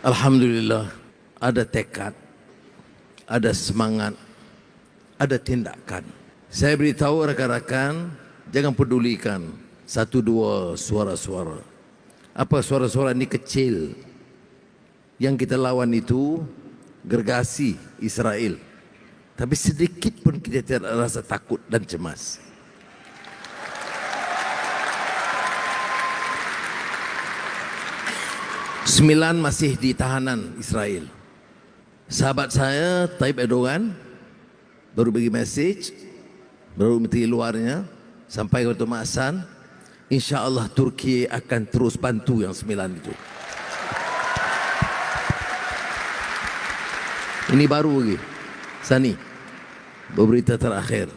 Alhamdulillah, ada tekad, ada semangat, ada tindakan. Saya beritahu rakan-rakan, jangan pedulikan satu dua suara-suara. Apa suara-suara ini kecil. Yang kita lawan itu gergasi Israel. Tapi sedikit pun kita tidak rasa takut dan cemas. Sembilan masih di tahanan Israel. Sahabat saya, Tayyip Erdogan, baru bagi message, baru menteri luarnya, sampai ke Mak Hassan, insya-Allah Turki akan terus bantu yang 9 itu. Ini baru lagi. Sani, berita terakhir.